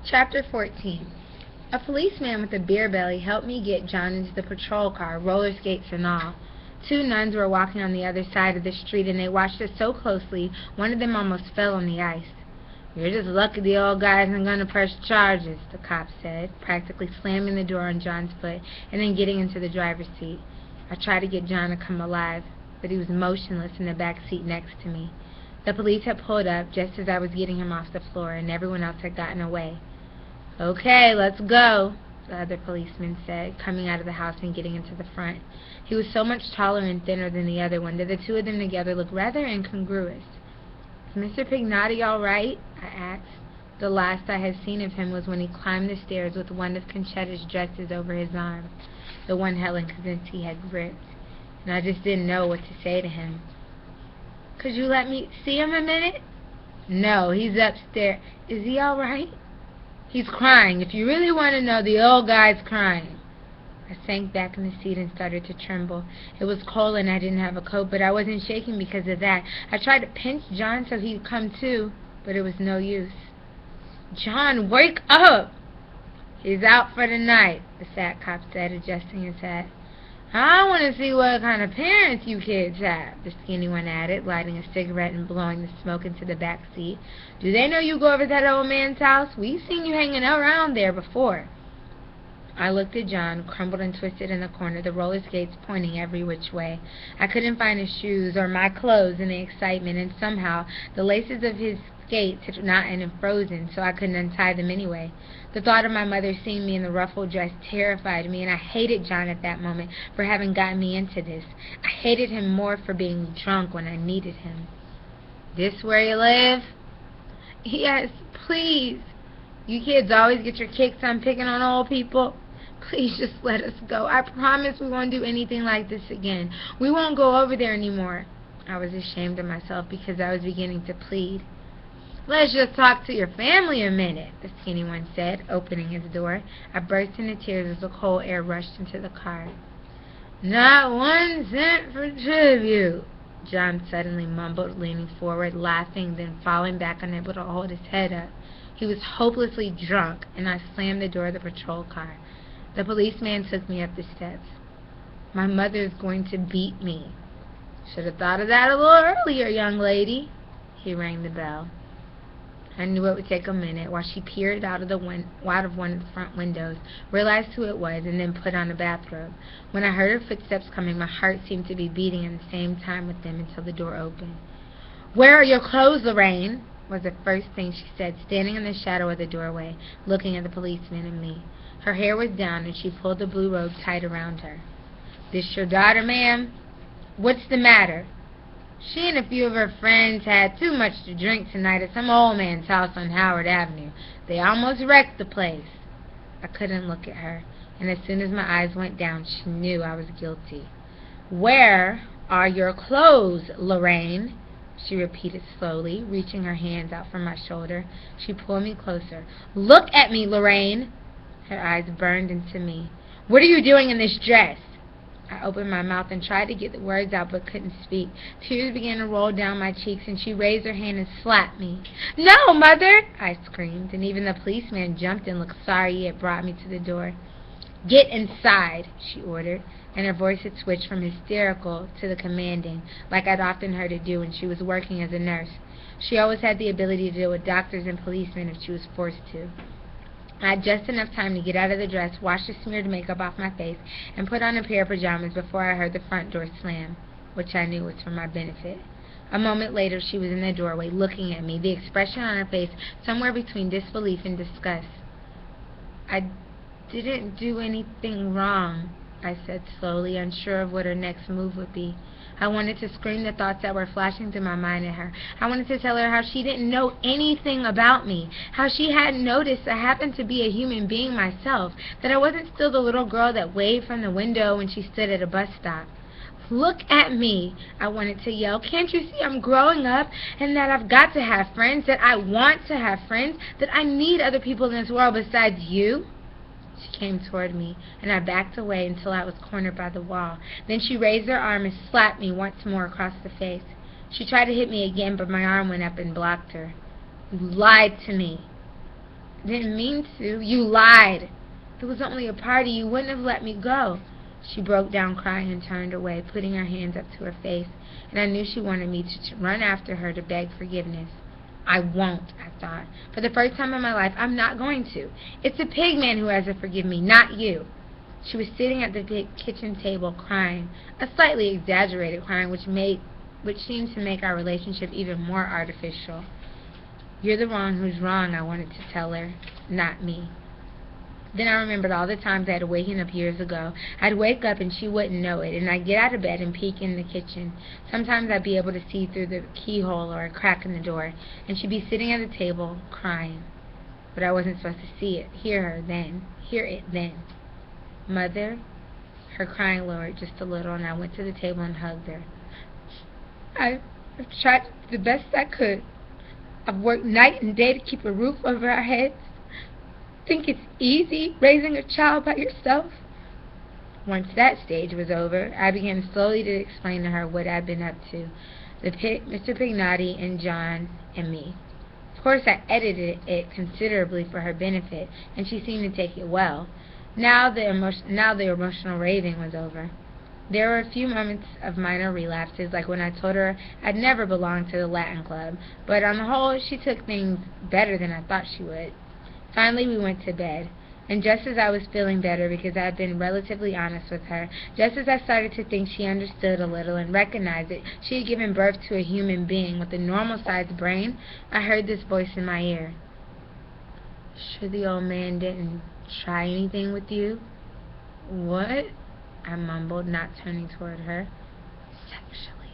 Chapter 14. A policeman with a beer belly helped me get John into the patrol car, roller skates and all. Two nuns were walking on the other side of the street, and they watched us so closely, one of them almost fell on the ice. "You're just lucky the old guy isn't going to press charges," the cop said, practically slamming the door on John's foot and then getting into the driver's seat. I tried to get John to come alive, but he was motionless in the back seat next to me. The police had pulled up just as I was getting him off the floor, and everyone else had gotten away. "Okay, let's go," the other policeman said, coming out of the house and getting into the front. He was so much taller and thinner than the other one that the two of them together looked rather incongruous. "Is Mr. Pignotti all right?" I asked. The last I had seen of him was when he climbed the stairs with one of Conchetta's dresses over his arm, the one Helen Kaczynski had ripped, and I just didn't know what to say to him. "Could you let me see him a minute?" "No, he's upstairs." "Is he all right?" "He's crying. If you really want to know, the old guy's crying." I sank back in the seat and started to tremble. It was cold and I didn't have a coat, but I wasn't shaking because of that. I tried to pinch John so he'd come to, but it was no use. "John, wake up!" "He's out for the night," the fat cop said, adjusting his hat. "I want to see what kind of parents you kids have," the skinny one added, lighting a cigarette and blowing the smoke into the back seat. "Do they know you go over to that old man's house? We've seen you hanging around there before." I looked at John, crumpled and twisted in the corner, the roller skates pointing every which way. I couldn't find his shoes or my clothes in the excitement, and somehow the laces of his skates had not and frozen, so I couldn't untie them anyway. The thought of my mother seeing me in the ruffled dress terrified me, and I hated John at that moment for having gotten me into this. I hated him more for being drunk when I needed him. "This where you live?" "Yes, please. You kids always get your kicks on picking on old people. Please just let us go. I promise we won't do anything like this again. We won't go over there anymore." I was ashamed of myself because I was beginning to plead. "Let's just talk to your family a minute," the skinny one said, opening his door. I burst into tears as the cold air rushed into the car. "Not 1 cent for tribute," John suddenly mumbled, leaning forward, laughing, then falling back, unable to hold his head up. He was hopelessly drunk, and I slammed the door of the patrol car. The policeman took me up the steps. "My mother's going to beat me." "Should have thought of that a little earlier, young lady." He rang the bell. I knew it would take a minute while she peered out of one of the front windows, realized who it was, and then put on a bathrobe. When I heard her footsteps coming, my heart seemed to be beating at the same time with them until the door opened. "Where are your clothes, Lorraine?" was the first thing she said, standing in the shadow of the doorway, looking at the policeman and me. Her hair was down, and she pulled the blue robe tight around her. "This your daughter, ma'am?" "What's the matter?" "She and a few of her friends had too much to drink tonight at some old man's house on Howard Avenue. They almost wrecked the place." I couldn't look at her, and as soon as my eyes went down, she knew I was guilty. "Where are your clothes, Lorraine?" she repeated slowly, reaching her hands out from my shoulder. She pulled me closer. "Look at me, Lorraine!" Her eyes burned into me. "What are you doing in this dress?" I opened my mouth and tried to get the words out but couldn't speak. Tears began to roll down my cheeks, and she raised her hand and slapped me. "No, Mother!" I screamed, and even the policeman jumped and looked sorry he had brought me to the door. "Get inside," she ordered, and her voice had switched from hysterical to the commanding, like I'd often heard it do when she was working as a nurse. She always had the ability to deal with doctors and policemen if she was forced to. I had just enough time to get out of the dress, wash the smeared makeup off my face, and put on a pair of pajamas before I heard the front door slam, which I knew was for my benefit. A moment later, she was in the doorway, looking at me, the expression on her face somewhere between disbelief and disgust. "I didn't do anything wrong," I said slowly, unsure of what her next move would be. I wanted to scream the thoughts that were flashing through my mind at her. I wanted to tell her how she didn't know anything about me, how she hadn't noticed I happened to be a human being myself, that I wasn't still the little girl that waved from the window when she stood at a bus stop. "Look at me," I wanted to yell. "Can't you see I'm growing up, and that I've got to have friends, that I want to have friends, that I need other people in this world besides you?" She came toward me, and I backed away until I was cornered by the wall. Then she raised her arm and slapped me once more across the face. She tried to hit me again, but my arm went up and blocked her. "You lied to me." Didn't mean to. You lied. It was only a party. You wouldn't have let me go. She broke down crying and turned away, putting her hands up to her face, and I knew she wanted me to run after her to beg forgiveness. I won't, I thought. For the first time in my life, I'm not going to. It's the pig man who has to forgive me, not you. She was sitting at the kitchen table crying, a slightly exaggerated crying which seemed to make our relationship even more artificial. You're the one who's wrong, I wanted to tell her, not me. Then I remembered all the times I had waken up years ago. I'd wake up and she wouldn't know it, and I'd get out of bed and peek in the kitchen. Sometimes I'd be able to see through the keyhole or a crack in the door, and she'd be sitting at the table crying. But I wasn't supposed to hear it then. Mother, her crying lowered just a little, and I went to the table and hugged her. I've tried the best I could. I've worked night and day to keep a roof over our heads. Think it's easy raising a child by yourself? Once that stage was over, I began slowly to explain to her what I'd been up to, Mr. Pignotti and John and me. Of course, I edited it considerably for her benefit, and she seemed to take it well. Now the emotional raving was over. There were a few moments of minor relapses, like when I told her I'd never belonged to the Latin Club, but on the whole, she took things better than I thought she would. Finally, we went to bed, and just as I was feeling better because I had been relatively honest with her, just as I started to think she understood a little and recognized that she had given birth to a human being with a normal-sized brain, I heard this voice in my ear. Sure the old man didn't try anything with you? What? I mumbled, not turning toward her. Sexually,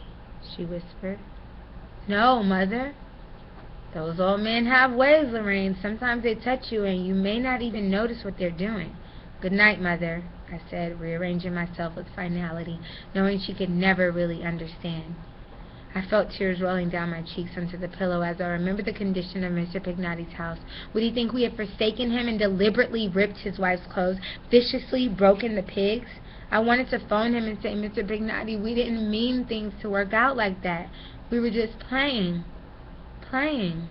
she whispered. No, Mother. Those old men have ways, Lorraine. Sometimes they touch you and you may not even notice what they're doing. Good night, Mother, I said, rearranging myself with finality, knowing she could never really understand. I felt tears rolling down my cheeks onto the pillow as I remembered the condition of Mr. Pignotti's house. Would he think we had forsaken him and deliberately ripped his wife's clothes, viciously broken the pigs? I wanted to phone him and say, Mr. Pignotti, we didn't mean things to work out like that. We were just playing. Play.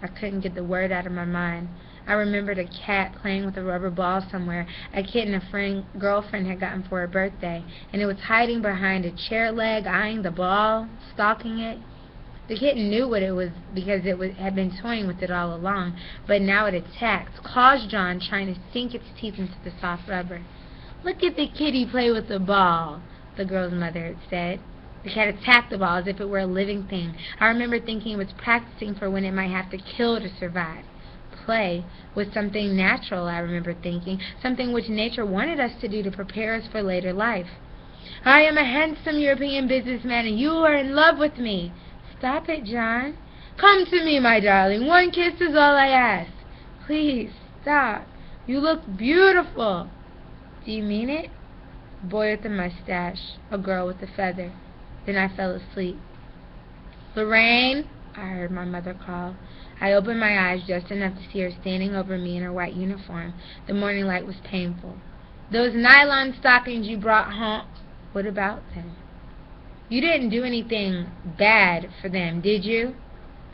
I couldn't get the word out of my mind. I remembered a cat playing with a rubber ball somewhere, a kitten a girlfriend had gotten for her birthday, and it was hiding behind a chair leg, eyeing the ball, stalking it. The kitten knew what it was because had been toying with it all along, but now it attacked, claws drawn, trying to sink its teeth into the soft rubber. Look at the kitty play with the ball, the girl's mother had said. The cat attacked the ball as if it were a living thing. I remember thinking it was practicing for when it might have to kill to survive. Play was something natural, I remember thinking, something which nature wanted us to do to prepare us for later life. I am a handsome European businessman and you are in love with me. Stop it, John. Come to me, my darling. One kiss is all I ask. Please, stop. You look beautiful. Do you mean it? A boy with a mustache, a girl with a feather. Then I fell asleep. Lorraine, I heard my mother call. I opened my eyes just enough to see her standing over me in her white uniform. The morning light was painful. Those nylon stockings you brought home, what about them? You didn't do anything bad for them, did you?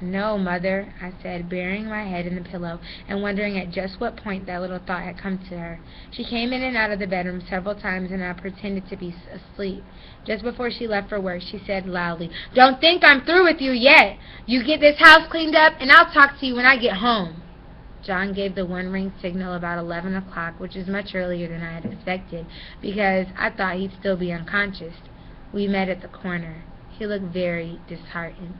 No, Mother, I said, burying my head in the pillow and wondering at just what point that little thought had come to her. She came in and out of the bedroom several times, and I pretended to be asleep. Just before she left for work, she said loudly, Don't think I'm through with you yet. You get this house cleaned up, and I'll talk to you when I get home. John gave the one-ring signal about 11 o'clock, which is much earlier than I had expected, because I thought he'd still be unconscious. We met at the corner. He looked very disheartened.